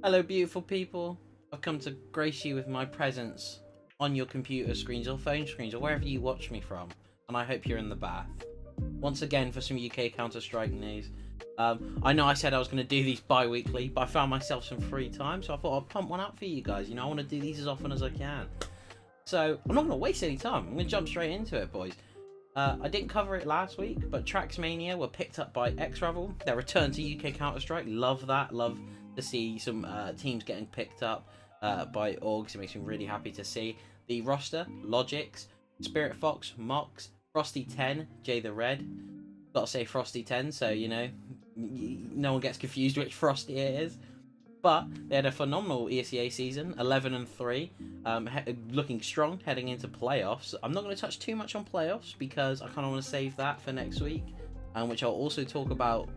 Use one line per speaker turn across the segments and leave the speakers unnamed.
Hello, beautiful people. I've come to grace you with my presence on your computer screens or phone screens or wherever you watch me from, and I hope you're in the bath. Once again for some UK Counter-Strike news. I know I said I was going to do these bi-weekly, but I found myself some free time, so I thought I'd pump one out for you guys. You know, I want to do these as often as I can. So, I'm not going to waste any time. I'm going to jump straight into it, boys. I didn't cover it last week, but Traxmania were picked up by Xravel. Their return to UK Counter-Strike. Love that. Love to see some teams getting picked up by orgs. It makes me really happy to see. The roster: Logix, Spirit Fox, Mox, Frosty 10, Jay the Red. Gotta say Frosty 10, so you know, no one gets confused which Frosty it is. But they had a phenomenal ESEA season, 11-3, looking strong heading into playoffs. I'm not going to touch too much on playoffs because I kind of want to save that for next week, which I'll also talk about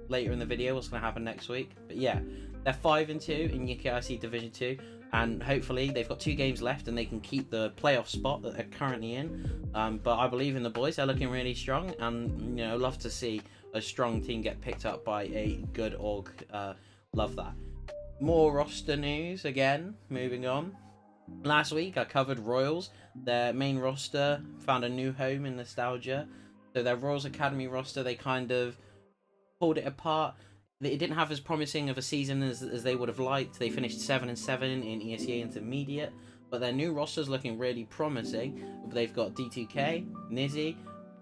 later in the video, what's going to happen next week. But yeah, they're 5-2 in UKIC Division 2, and hopefully they've got 2 games left and they can keep the playoff spot that they're currently in. But I believe in the boys, they're looking really strong, and you know, love to see a strong team get picked up by a good org. Love that. More roster news again, moving on. Last week I covered Royals. Their main roster found a new home in Nostalgia. So their Royals Academy roster, they kind of pulled it apart. It didn't have as promising of a season as they would have liked. They finished 7-7 in ESEA Intermediate. But their new roster is looking really promising. They've got D2K, Nizzy,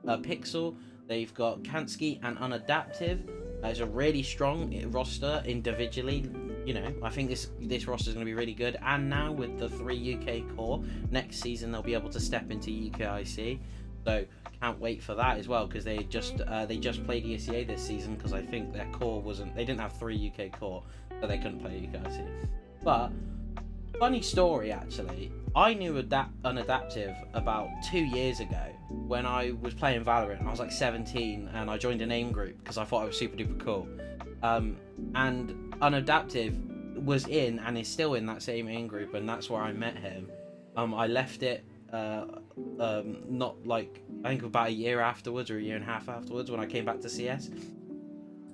Pixel. They've got Kansky and Unadaptive. It's a really strong roster individually. You know, I think this roster is going to be really good. And now with the 3 UK core, next season they'll be able to step into UKIC. So can't wait for that as well, because they just played ESEA this season, because I think their core they didn't have 3 UK core, so they couldn't play UKIC. But funny story actually, I knew Unadaptive about 2 years ago when I was playing Valorant. I was like 17 and I joined an AIM group because I thought I was super duper cool. And Unadaptive was in and is still in that same AIM group, and that's where I met him. I left it not like, I think about a year afterwards or a year and a half afterwards when I came back to CS,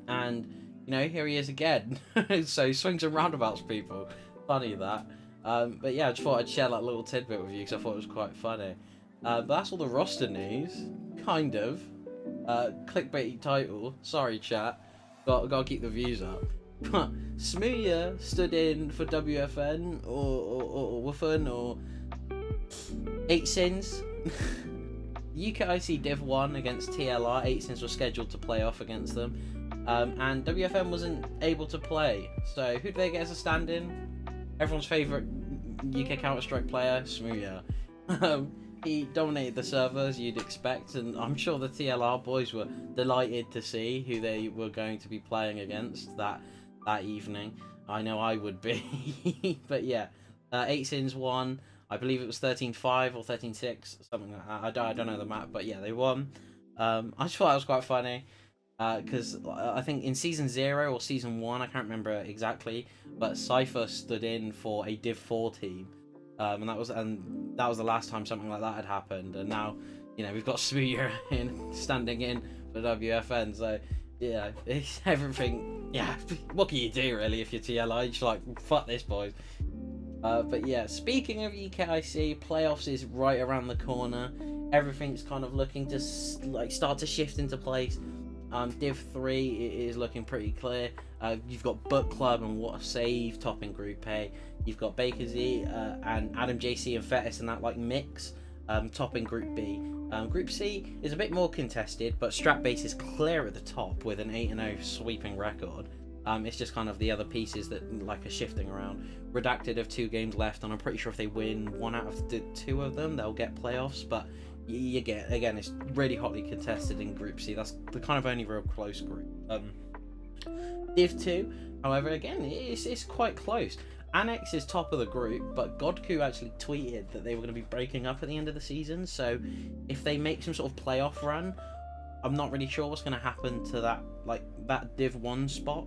and you know, here he is again. So swings and roundabouts, people. Funny that. But yeah, I just thought I'd share that little tidbit with you because I thought it was quite funny. But that's all the roster news, kind of. Clickbaity title, sorry chat, gotta keep the views up. But SMOOYA stood in for WFN or Wuffen or 8 Sins. UKIC Div 1 against TLR. 8 Sins were scheduled to play off against them, and WFN wasn't able to play. So who did they get as a stand-in? Everyone's favourite UK Counter-Strike player, SMOOYA. He dominated the server as you'd expect, and I'm sure the TLR boys were delighted to see who they were going to be playing against that evening. I know I would be. But yeah, 8 Sins won. I believe it was 13-5 or 13-6, something like that. I don't know the map, but yeah, they won. I just thought it was quite funny, because I think in Season 0 or Season 1, I can't remember exactly, but Cypher stood in for a Div 4 team. And that was the last time something like that had happened, and now, you know, we've got SMOOYA standing in for WFN. So yeah, it's everything. Yeah, what can you do really if you're TLI? You're just like, fuck this, boys. But yeah, speaking of UKIC, playoffs is right around the corner. Everything's kind of looking to start to shift into place. Div 3 is looking pretty clear. You've got Book Club and What a Save topping Group A. You've got Baker Z and Adam JC and Fetis and that like mix topping Group B. Group C is a bit more contested, but Strat Base is clear at the top with an 8-0 sweeping record. It's just kind of the other pieces that like are shifting around. Redacted have 2 games left, and I'm pretty sure if they win 1 out of the 2 of them, they'll get playoffs. But you get, again, it's really hotly contested in Group C. That's the kind of only real close group. Div 2, however, again, it's quite close. Annex is top of the group, but Godku actually tweeted that they were going to be breaking up at the end of the season. So if they make some sort of playoff run, I'm not really sure what's going to happen to that Div 1 spot.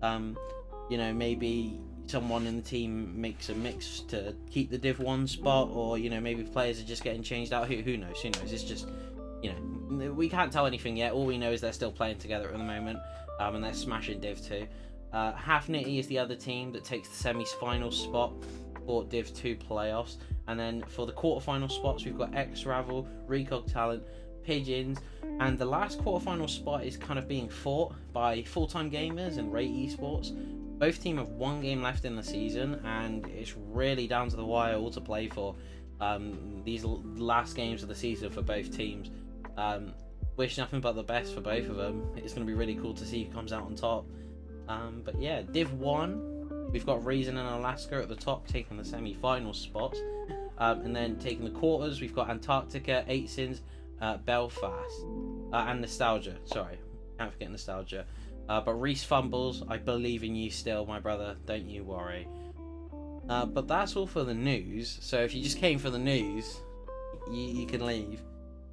You know, maybe someone in the team makes a mix to keep the Div 1 spot, or you know, maybe players are just getting changed out. Who knows? It's just, you know, we can't tell anything yet. All we know is they're still playing together at the moment, and they're smashing Div 2. Half Nitty is the other team that takes the semi-final spot for Div 2 playoffs. And then for the quarterfinal spots, we've got Xravel, Recog Talent, Pigeons, and the last quarterfinal spot is kind of being fought by Full Time Gamers and Ray Esports. Both teams have one game left in the season, and it's really down to the wire all to play for these last games of the season for both teams. Wish nothing but the best for both of them. It's going to be really cool to see who comes out on top. But yeah, Div 1, we've got Reason and Alaska at the top taking the semi-final spots. And then taking the quarters, we've got Antarctica, 8sins, Belfast, and Nostalgia. Sorry, can't forget Nostalgia. But Reese Fumbles, I believe in you still, my brother, don't you worry. But that's all for the news. So if you just came for the news, you can leave.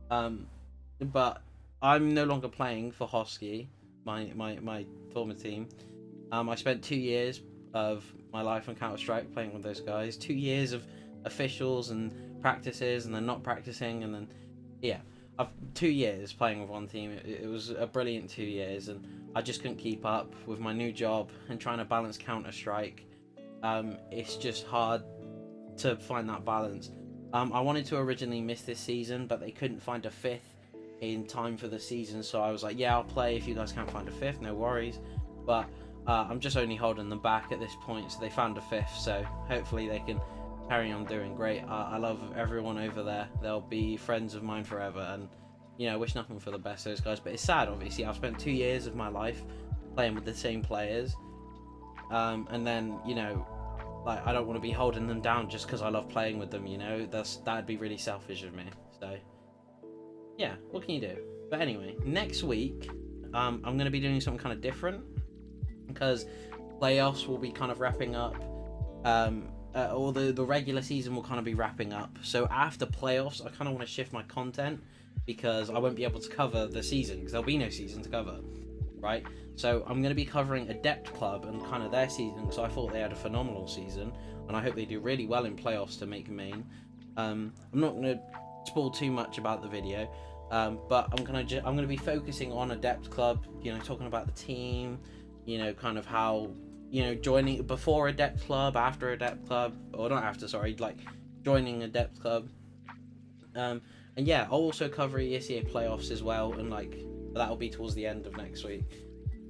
But I'm no longer playing for Hosky, my former team. I spent 2 years of my life on Counter-Strike playing with those guys. 2 years of officials and practices, and then not practicing, and then yeah, I've 2 years playing with one team. It was a brilliant 2 years, and I just couldn't keep up with my new job and trying to balance Counter-Strike. It's just hard to find that balance. I wanted to originally miss this season, but they couldn't find a fifth in time for the season, so I was like, yeah, I'll play if you guys can't find a fifth, no worries. But I'm just only holding them back at this point, so they found a fifth, so hopefully they can carry on doing great. I love everyone over there. They'll be friends of mine forever, and you know, wish nothing for the best of those guys. But it's sad, obviously. I've spent 2 years of my life playing with the same players, and then, you know, like, I don't want to be holding them down just because I love playing with them, you know. That'd be really selfish of me. So yeah, what can you do? But anyway, next week I'm going to be doing something kind of different, because playoffs will be kind of wrapping up, or the regular season will kind of be wrapping up. So after playoffs, I kind of want to shift my content, because I won't be able to cover the season, because there'll be no season to cover, right? So I'm going to be covering Adept Club and kind of their season, so I thought they had a phenomenal season, and I hope they do really well in playoffs to make main. I'm not going to spoil too much about the video, but I'm gonna be focusing on Adept Club, you know, talking about the team, you know, kind of how, you know, joining before Adept Club, after Adept Club, or not after, sorry, like joining Adept Club. And yeah, I'll also cover ESEA playoffs as well, and like that'll be towards the end of next week.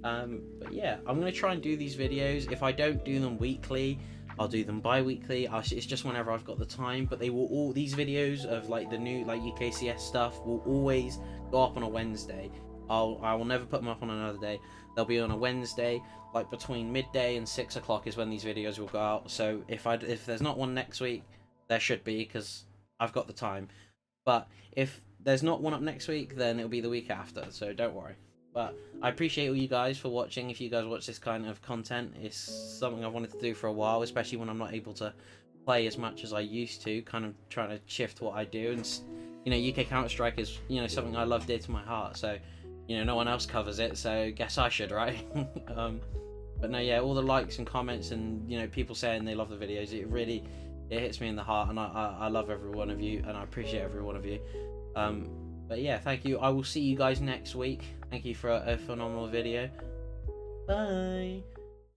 But yeah, I'm gonna try and do these videos. If I don't do them weekly, I'll do them bi-weekly. It's just whenever I've got the time. But they will all, these videos of like the new like UKCS stuff will always go up on a Wednesday. I will never put them up on another day. They'll be on a Wednesday, like between midday and 6 o'clock is when these videos will go out. So if there's not one next week, there should be, because I've got the time. But if there's not one up next week, then it'll be the week after, so don't worry. But I appreciate all you guys for watching. If you guys watch this kind of content, it's something I've wanted to do for a while, especially when I'm not able to play as much as I used to, kind of trying to shift what I do. And you know, UK Counter-Strike is, you know, something I love dear to my heart, so you know, no one else covers it, so guess I should, right? But no, yeah, all the likes and comments and, you know, people saying they love the videos, it hits me in the heart, and I love every one of you, and I appreciate every one of you. But yeah, thank you. I will see you guys next week. Thank you for a phenomenal video. Bye.